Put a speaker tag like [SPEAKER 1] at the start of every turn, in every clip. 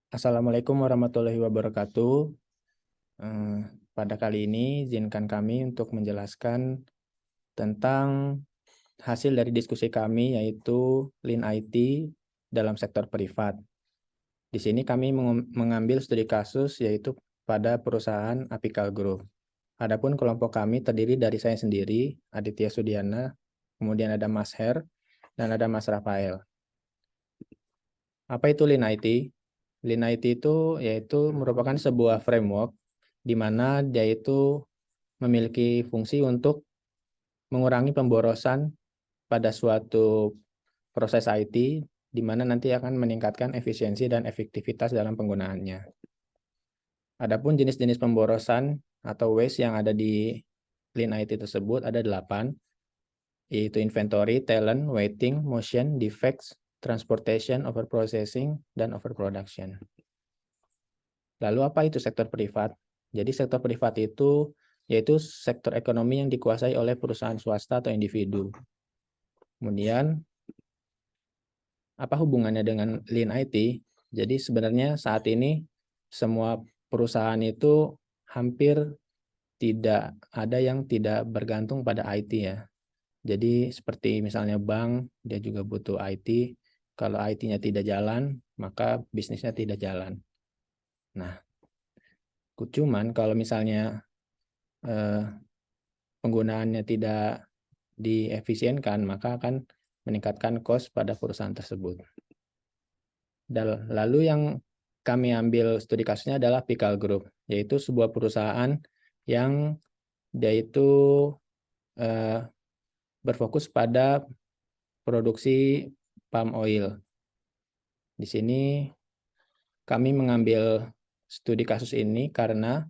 [SPEAKER 1] Assalamualaikum warahmatullahi wabarakatuh. Eh, Pada kali ini, izinkan kami untuk menjelaskan tentang hasil dari diskusi kami, yaitu Lean IT dalam sektor privat. Di sini kami mengambil studi kasus, yaitu pada perusahaan Apical Group. Adapun kelompok kami terdiri dari saya sendiri, Aditya Sudiana, kemudian ada Mas Her, dan ada Mas Rafael. Apa itu Lean IT? Lean IT itu yaitu merupakan sebuah framework di mana dia itu memiliki fungsi untuk mengurangi pemborosan pada suatu proses IT, di mana nanti akan meningkatkan efisiensi dan efektivitas dalam penggunaannya. Adapun jenis-jenis pemborosan atau waste yang ada di Lean IT tersebut ada 8, yaitu inventory, talent, waiting, motion, defects, transportation, overprocessing, dan overproduction. Lalu apa itu sektor privat? Jadi sektor privat itu yaitu sektor ekonomi yang dikuasai oleh perusahaan swasta atau individu. Kemudian apa hubungannya dengan Lean IT? Jadi sebenarnya saat ini semua perusahaan itu hampir tidak ada yang tidak bergantung pada IT ya. Jadi seperti misalnya bank, dia juga butuh IT. Kalau IT-nya tidak jalan, maka bisnisnya tidak jalan. Nah, cuman kalau misalnya eh, penggunaannya tidak diefisienkan, maka akan meningkatkan cost pada perusahaan tersebut. Dan lalu yang kami ambil studi kasusnya adalah Pickle Group, yaitu sebuah perusahaan yang dia itu eh, berfokus pada produksi palm oil. Di sini kami mengambil studi kasus ini karena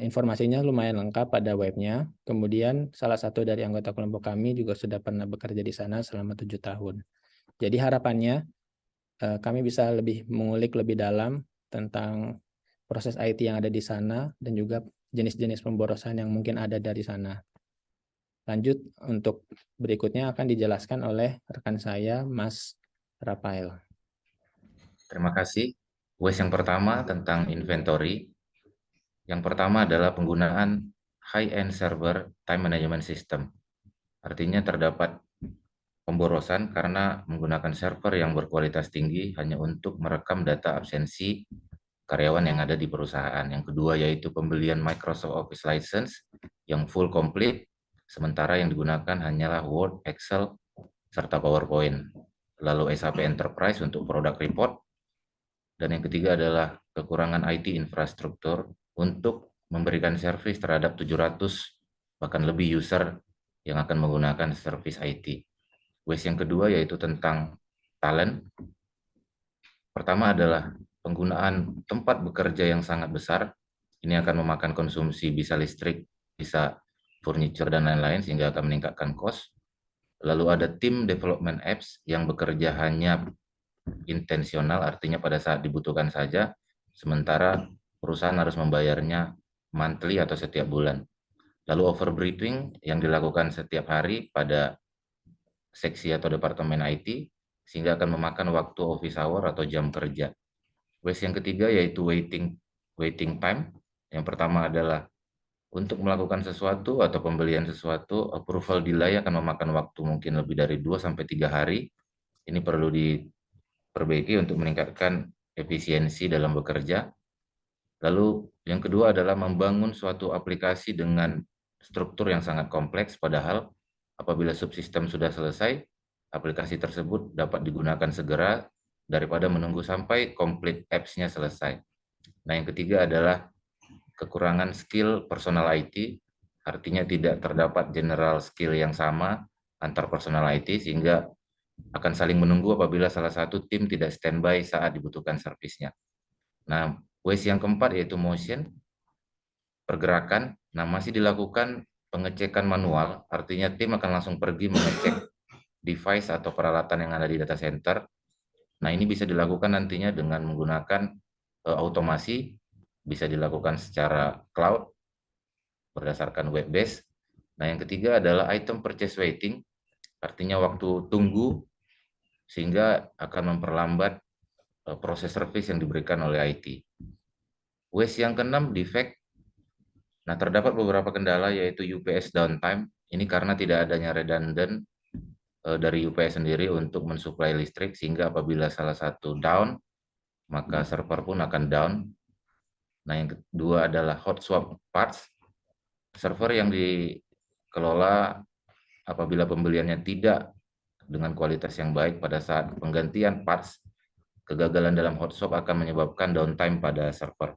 [SPEAKER 1] informasinya lumayan lengkap pada webnya. Kemudian salah satu dari anggota kelompok kami juga sudah pernah bekerja di sana selama 7 tahun. Jadi harapannya kami bisa lebih mengulik lebih dalam tentang proses IT yang ada di sana dan juga jenis-jenis pemborosan yang mungkin ada dari sana. Lanjut untuk berikutnya akan dijelaskan oleh rekan saya, Mas Rafael.
[SPEAKER 2] Terima kasih. Waste yang pertama tentang inventory. Yang pertama adalah penggunaan high-end server time management system. Artinya terdapat pemborosan karena menggunakan server yang berkualitas tinggi hanya untuk merekam data absensi karyawan yang ada di perusahaan. Yang kedua yaitu pembelian Microsoft Office License yang full complete, sementara yang digunakan hanyalah Word, Excel, serta PowerPoint. Lalu SAP Enterprise untuk product report. Dan yang ketiga adalah kekurangan IT infrastruktur untuk memberikan servis terhadap 700 bahkan lebih user yang akan menggunakan servis IT. Waste yang kedua yaitu tentang talent. Pertama adalah penggunaan tempat bekerja yang sangat besar. Ini akan memakan konsumsi bisa listrik, bisa furniture dan lain-lain sehingga akan meningkatkan cost. Lalu ada tim development apps yang bekerja hanya intensional, artinya pada saat dibutuhkan saja, sementara perusahaan harus membayarnya monthly atau setiap bulan. Lalu overbriefing yang dilakukan setiap hari pada seksi atau departemen IT, sehingga akan memakan waktu office hour atau jam kerja. Waste yang ketiga yaitu waiting time. Yang pertama adalah untuk melakukan sesuatu atau pembelian sesuatu, approval delay akan memakan waktu mungkin lebih dari 2-3 hari. Ini perlu diperbaiki untuk meningkatkan efisiensi dalam bekerja. Lalu yang kedua adalah membangun suatu aplikasi dengan struktur yang sangat kompleks, padahal apabila subsistem sudah selesai, aplikasi tersebut dapat digunakan segera daripada menunggu sampai complete apps-nya selesai. Nah, yang ketiga adalah kekurangan skill personal IT, artinya tidak terdapat general skill yang sama antar personal IT, sehingga akan saling menunggu apabila salah satu tim tidak standby saat dibutuhkan servisnya. Nah, waste yang keempat yaitu motion, pergerakan. Nah, masih dilakukan pengecekan manual, artinya tim akan langsung pergi mengecek device atau peralatan yang ada di data center. Nah, ini bisa dilakukan nantinya dengan menggunakan automasi, bisa dilakukan secara cloud berdasarkan web base. Nah, yang ketiga adalah item purchase waiting, artinya waktu tunggu sehingga akan memperlambat proses service yang diberikan oleh IT. Waste yang keenam, defect. Nah, terdapat beberapa kendala yaitu UPS downtime. Ini karena tidak adanya redundant dari UPS sendiri untuk mensuplai listrik, sehingga apabila salah satu down, maka server pun akan down. Nah, yang kedua adalah hot swap parts. Server yang dikelola apabila pembeliannya tidak dengan kualitas yang baik pada saat penggantian parts, kegagalan dalam hot swap akan menyebabkan downtime pada server.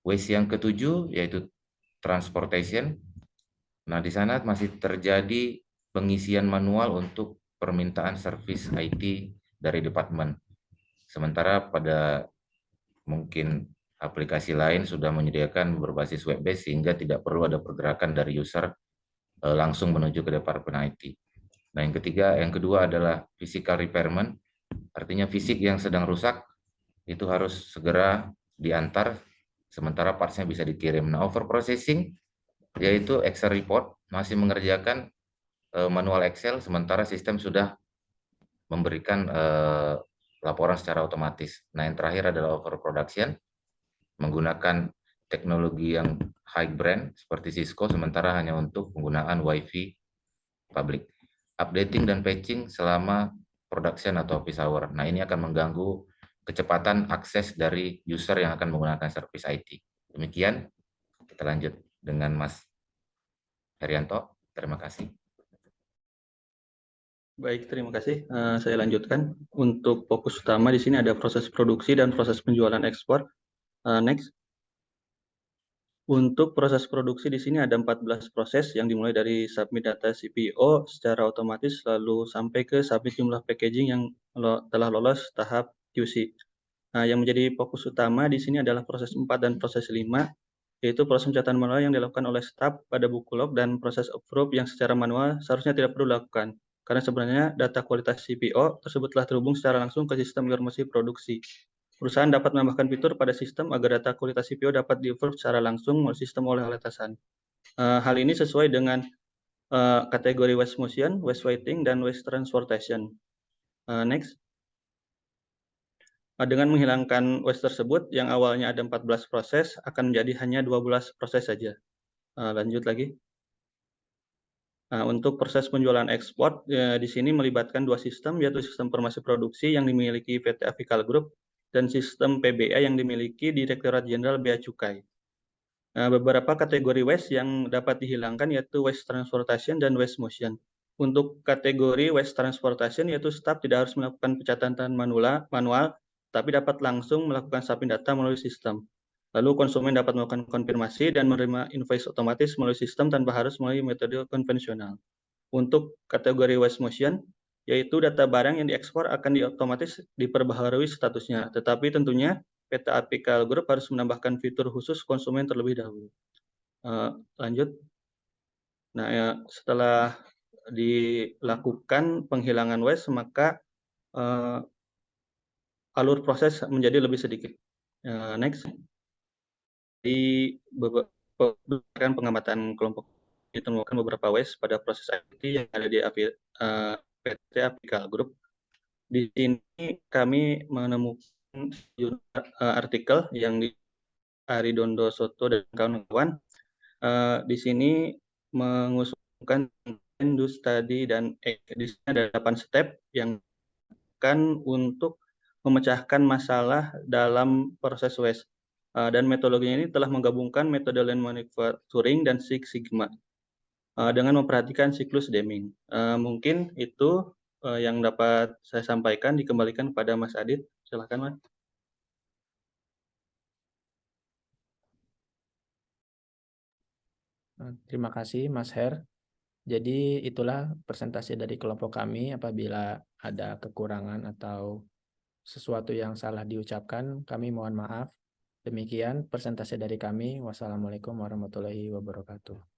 [SPEAKER 2] Waste yang ketujuh yaitu transportation. Nah, di sana masih terjadi pengisian manual untuk permintaan service IT dari departemen. Sementara pada mungkin aplikasi lain sudah menyediakan berbasis web based sehingga tidak perlu ada pergerakan dari user langsung menuju ke departemen IT. Nah, yang kedua adalah physical repairment, artinya fisik yang sedang rusak itu harus segera diantar sementara partsnya bisa dikirim. Nah, overprocessing yaitu Excel report masih mengerjakan manual Excel sementara sistem sudah memberikan laporan secara otomatis. Nah, yang terakhir adalah overproduction, menggunakan teknologi yang high brand seperti Cisco sementara hanya untuk penggunaan WiFi public. Updating dan patching selama production atau office hour. Nah, ini akan mengganggu kecepatan akses dari user yang akan menggunakan service IT. Demikian, kita lanjut dengan Mas Herianto. Terima kasih.
[SPEAKER 3] Baik, terima kasih. Saya lanjutkan. Untuk fokus utama di sini ada proses produksi dan proses penjualan ekspor. Next. Untuk proses produksi di sini ada 14 proses yang dimulai dari submit data CPO secara otomatis lalu sampai ke submit jumlah packaging yang telah lolos tahap QC. Nah, yang menjadi fokus utama di sini adalah proses 4 dan proses 5, yaitu proses pencatatan manual yang dilakukan oleh staf pada buku log dan proses approve yang secara manual seharusnya tidak perlu dilakukan. Karena sebenarnya data kualitas CPO tersebut telah terhubung secara langsung ke sistem informasi produksi. Perusahaan dapat menambahkan fitur pada sistem agar data kualitas CPO dapat di-approve secara langsung melalui sistem oleh atasan. Hal ini sesuai dengan kategori waste motion, waste waiting, dan waste transportation. Next. Dengan menghilangkan waste tersebut, yang awalnya ada 14 proses, akan menjadi hanya 12 proses saja. Lanjut lagi. Untuk proses penjualan ekspor, di sini melibatkan dua sistem, yaitu sistem informasi produksi yang dimiliki PT Apical Group dan sistem PBA yang dimiliki Direktorat Jenderal Bea Cukai. Beberapa kategori waste yang dapat dihilangkan yaitu waste transportation dan waste motion. Untuk kategori waste transportation yaitu staf tidak harus melakukan pencatatan manual, tapi dapat langsung melakukan submit data melalui sistem. Lalu konsumen dapat melakukan konfirmasi dan menerima invoice otomatis melalui sistem tanpa harus melalui metode konvensional. Untuk kategori waste motion, yaitu data barang yang diekspor akan otomatis diperbaharui statusnya, tetapi tentunya PT Apical Group harus menambahkan fitur khusus konsumen terlebih dahulu. Lanjut. Nah, setelah dilakukan penghilangan waste, maka alur proses menjadi lebih sedikit. Next. Di berdasarkan pengamatan kelompok ditemukan beberapa waste pada proses IT yang ada di PT Apical Group. Di sini kami menemukan artikel yang di Aridondo Soto dan kawan-kawan. Di sini mengusulkan industri study dan di sini ada 8 step yang akan untuk memecahkan masalah dalam proses waste. Dan metodologinya ini telah menggabungkan metode Lean Manufacturing dan Six Sigma dengan memperhatikan siklus Deming. Mungkin itu yang dapat saya sampaikan, dikembalikan kepada Mas Adit. Silakan, Mas.
[SPEAKER 1] Terima kasih Mas Her. Jadi itulah presentasi dari kelompok kami. Apabila ada kekurangan atau sesuatu yang salah diucapkan, kami mohon maaf. Demikian presentasi dari kami. Wassalamualaikum warahmatullahi wabarakatuh.